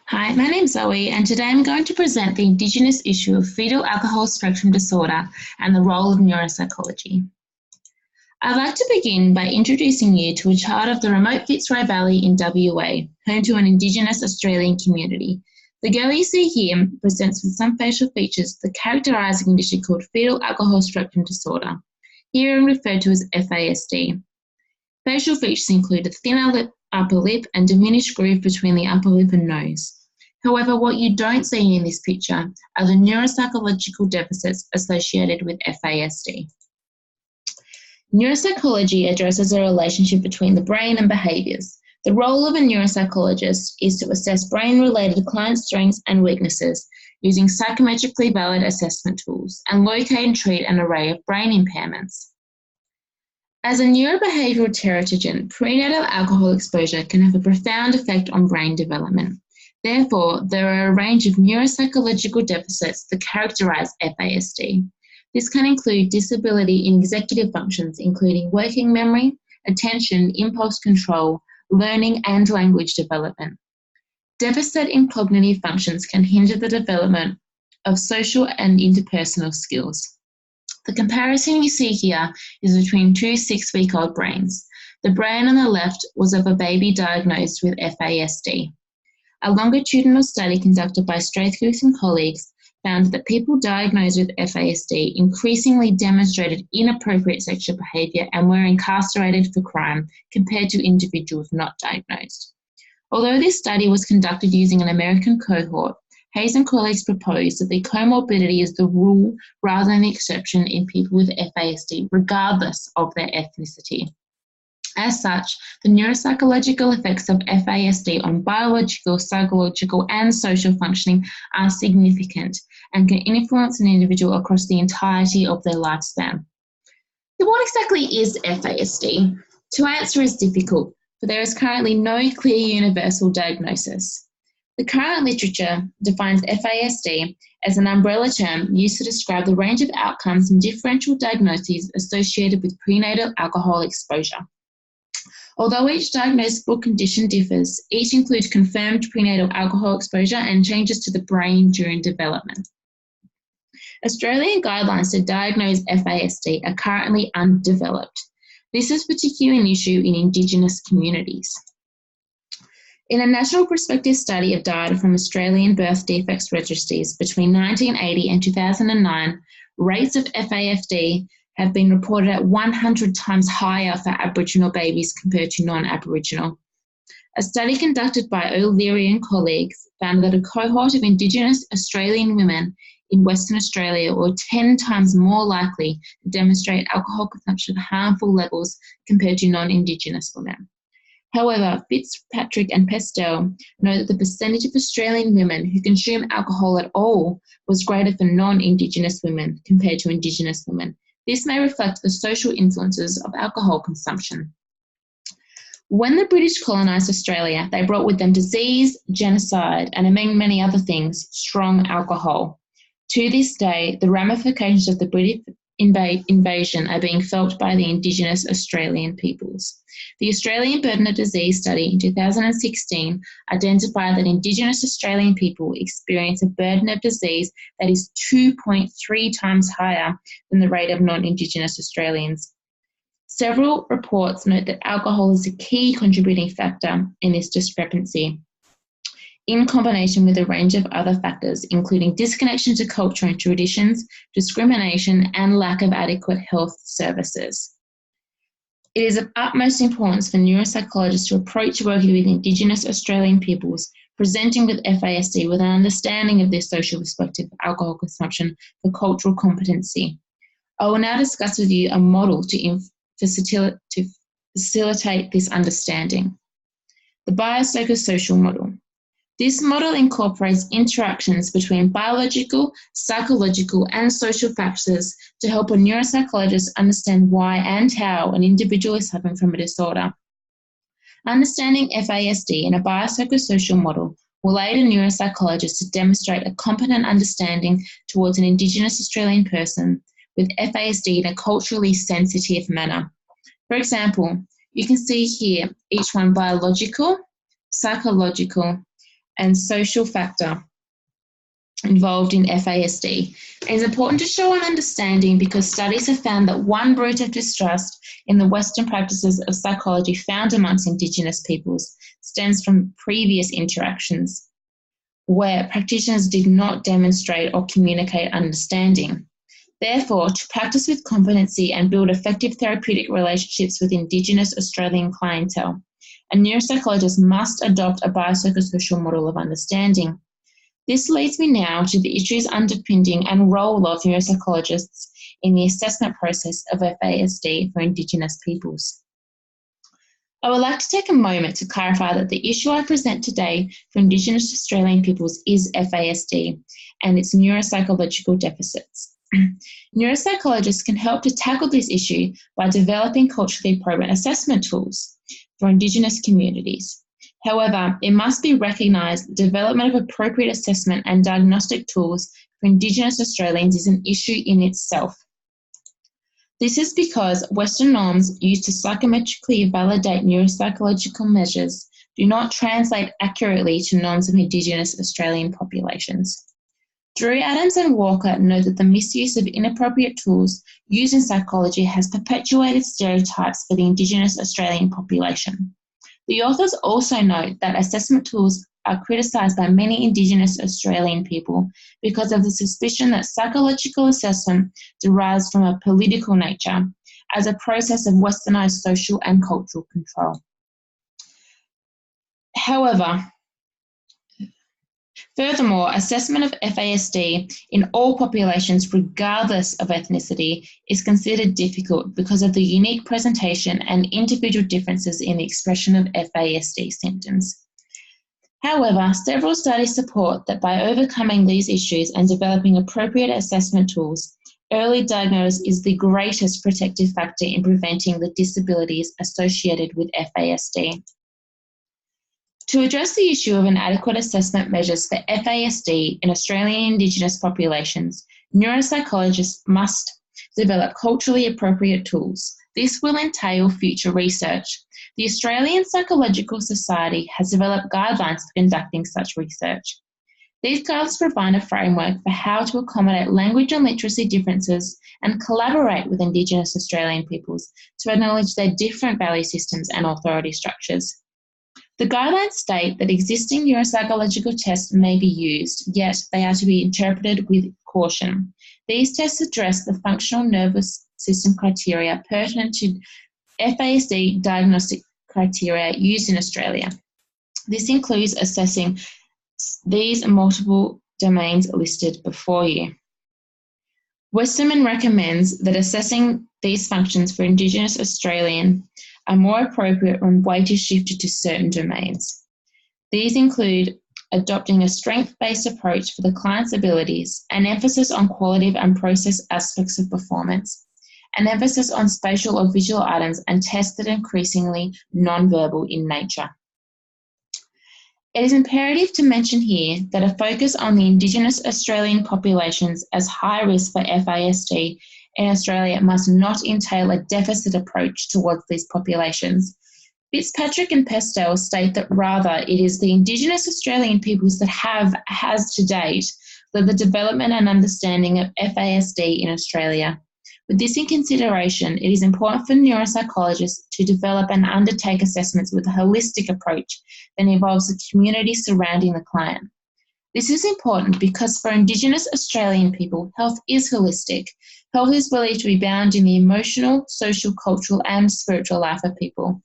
Hi, my name's Zoe, and today I'm going to present the Indigenous issue of fetal alcohol spectrum disorder and the role of neuropsychology. I'd like to begin by introducing you to a child of the remote Fitzroy Valley in WA, home to an Indigenous Australian community. The girl you see here presents with some facial features that characterise a condition called fetal alcohol spectrum disorder, here referred to as FASD. Facial features include a thinner upper lip and diminished groove between the upper lip and nose. However, what you don't see in this picture are the neuropsychological deficits associated with FASD. Neuropsychology addresses a relationship between the brain and behaviours. The role of a neuropsychologist is to assess brain-related client strengths and weaknesses using psychometrically valid assessment tools and locate and treat an array of brain impairments. As a neurobehavioural teratogen, prenatal alcohol exposure can have a profound effect on brain development. Therefore, there are a range of neuropsychological deficits that characterise FASD. This can include disability in executive functions, including working memory, attention, impulse control, learning and language development. Deficit in cognitive functions can hinder the development of social and interpersonal skills. The comparison you see here is between two 6-week-old brains. The brain on the left was of a baby diagnosed with FASD. A longitudinal study conducted by Strathclyde and colleagues found that people diagnosed with FASD increasingly demonstrated inappropriate sexual behaviour and were incarcerated for crime compared to individuals not diagnosed. Although this study was conducted using an American cohort, Hayes and colleagues proposed that the comorbidity is the rule rather than the exception in people with FASD, regardless of their ethnicity. As such, the neuropsychological effects of FASD on biological, psychological, and social functioning are significant and can influence an individual across the entirety of their lifespan. So what exactly is FASD? To answer is difficult, for there is currently no clear universal diagnosis. The current literature defines FASD as an umbrella term used to describe the range of outcomes and differential diagnoses associated with prenatal alcohol exposure. Although each diagnosable condition differs, each includes confirmed prenatal alcohol exposure and changes to the brain during development. Australian guidelines to diagnose FASD are currently undeveloped. This is particularly an issue in Indigenous communities. In a national prospective study of data from Australian birth defects registries between 1980 and 2009, rates of FASD have been reported at 100 times higher for Aboriginal babies compared to non-Aboriginal. A study conducted by O'Leary and colleagues found that a cohort of Indigenous Australian women in Western Australia were 10 times more likely to demonstrate alcohol consumption at harmful levels compared to non-Indigenous women. However, Fitzpatrick and Pestel know that the percentage of Australian women who consume alcohol at all was greater for non-Indigenous women compared to Indigenous women. This may reflect the social influences of alcohol consumption. When the British colonised Australia, they brought with them disease, genocide, and among many other things, strong alcohol. To this day, the ramifications of the British invasion are being felt by the Indigenous Australian peoples. The Australian Burden of Disease study in 2016 identified that Indigenous Australian people experience a burden of disease that is 2.3 times higher than the rate of non-Indigenous Australians. Several reports note that alcohol is a key contributing factor in this discrepancy, in combination with a range of other factors, including disconnection to culture and traditions, discrimination, and lack of adequate health services. It is of utmost importance for neuropsychologists to approach working with Indigenous Australian peoples presenting with FASD with an understanding of their social perspective of alcohol consumption for cultural competency. I will now discuss with you a model to facilitate this understanding. The biopsychosocial model. This model incorporates interactions between biological, psychological, and social factors to help a neuropsychologist understand why and how an individual is suffering from a disorder. Understanding FASD in a biopsychosocial model will aid a neuropsychologist to demonstrate a competent understanding towards an Indigenous Australian person with FASD in a culturally sensitive manner. For example, you can see here each one biological, psychological, and social factor involved in FASD. It is important to show an understanding because studies have found that one root of distrust in the Western practices of psychology found amongst Indigenous peoples stems from previous interactions where practitioners did not demonstrate or communicate understanding. Therefore, to practice with competency and build effective therapeutic relationships with Indigenous Australian clientele, a neuropsychologist must adopt a biopsychosocial model of understanding. This leads me now to the issues underpinning and role of neuropsychologists in the assessment process of FASD for Indigenous peoples. I would like to take a moment to clarify that the issue I present today for Indigenous Australian peoples is FASD and its neuropsychological deficits. Neuropsychologists can help to tackle this issue by developing culturally appropriate assessment tools for Indigenous communities. However, it must be recognised that development of appropriate assessment and diagnostic tools for Indigenous Australians is an issue in itself. This is because Western norms used to psychometrically validate neuropsychological measures do not translate accurately to norms of Indigenous Australian populations. Drew, Adams and Walker note that the misuse of inappropriate tools used in psychology has perpetuated stereotypes for the Indigenous Australian population. The authors also note that assessment tools are criticised by many Indigenous Australian people because of the suspicion that psychological assessment derives from a political nature as a process of westernised social and cultural control. Furthermore, assessment of FASD in all populations, regardless of ethnicity, is considered difficult because of the unique presentation and individual differences in the expression of FASD symptoms. However, several studies support that by overcoming these issues and developing appropriate assessment tools, early diagnosis is the greatest protective factor in preventing the disabilities associated with FASD. To address the issue of inadequate assessment measures for FASD in Australian Indigenous populations, neuropsychologists must develop culturally appropriate tools. This will entail future research. The Australian Psychological Society has developed guidelines for conducting such research. These guidelines provide a framework for how to accommodate language and literacy differences and collaborate with Indigenous Australian peoples to acknowledge their different value systems and authority structures. The guidelines state that existing neuropsychological tests may be used, yet they are to be interpreted with caution. These tests address the functional nervous system criteria pertinent to FASD diagnostic criteria used in Australia. This includes assessing these multiple domains listed before you. Westerman recommends that assessing these functions for Indigenous Australian are more appropriate when weight is shifted to certain domains. These include adopting a strength-based approach for the client's abilities, an emphasis on qualitative and process aspects of performance, an emphasis on spatial or visual items, and tests that are increasingly non-verbal in nature. It is imperative to mention here that a focus on the Indigenous Australian populations as high risk for FASD in Australia must not entail a deficit approach towards these populations. Fitzpatrick and Pestel state that rather it is the Indigenous Australian peoples that has to date led the development and understanding of FASD in Australia. With this in consideration, it is important for neuropsychologists to develop and undertake assessments with a holistic approach that involves the community surrounding the client. This is important because for Indigenous Australian people, health is holistic. Health is believed to be bound in the emotional, social, cultural, and spiritual life of people.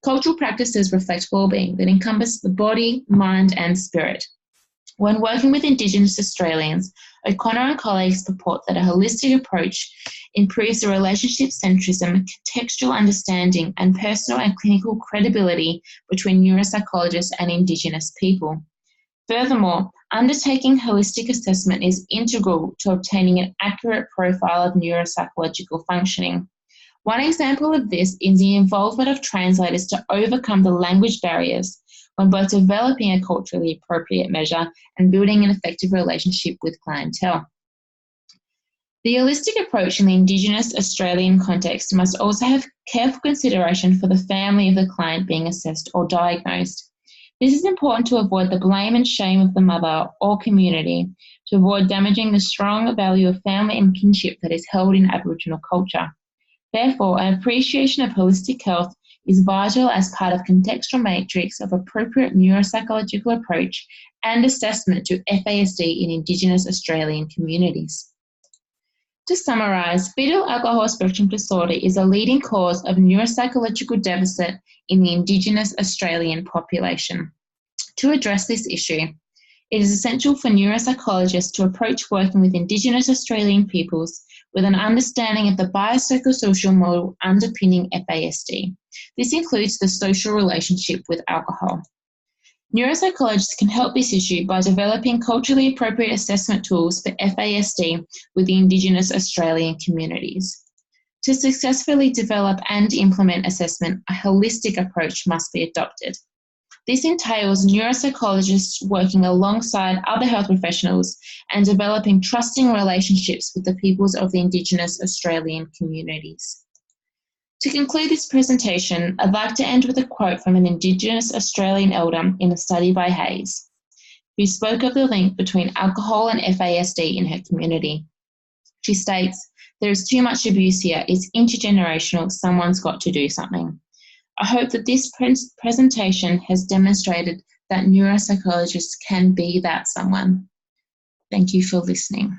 Cultural practices reflect well-being that encompass the body, mind, and spirit. When working with Indigenous Australians, O'Connor and colleagues purport that a holistic approach improves the relationship centrism, contextual understanding, and personal and clinical credibility between neuropsychologists and Indigenous people. Furthermore, undertaking holistic assessment is integral to obtaining an accurate profile of neuropsychological functioning. One example of this is the involvement of translators to overcome the language barriers when both developing a culturally appropriate measure and building an effective relationship with clientele. The holistic approach in the Indigenous Australian context must also have careful consideration for the family of the client being assessed or diagnosed. This is important to avoid the blame and shame of the mother or community, to avoid damaging the strong value of family and kinship that is held in Aboriginal culture. Therefore, an appreciation of holistic health is vital as part of contextual matrix of appropriate neuropsychological approach and assessment to FASD in Indigenous Australian communities. To summarise, fetal alcohol spectrum disorder is a leading cause of neuropsychological deficit in the Indigenous Australian population. To address this issue, it is essential for neuropsychologists to approach working with Indigenous Australian peoples with an understanding of the biopsychosocial model underpinning FASD. This includes the social relationship with alcohol. Neuropsychologists can help this issue by developing culturally appropriate assessment tools for FASD with the Indigenous Australian communities. To successfully develop and implement assessment, a holistic approach must be adopted. This entails neuropsychologists working alongside other health professionals and developing trusting relationships with the peoples of the Indigenous Australian communities. To conclude this presentation, I'd like to end with a quote from an Indigenous Australian elder in a study by Hayes, who spoke of the link between alcohol and FASD in her community. She states, "There is too much abuse here. It's intergenerational. Someone's got to do something." I hope that this presentation has demonstrated that neuropsychologists can be that someone. Thank you for listening.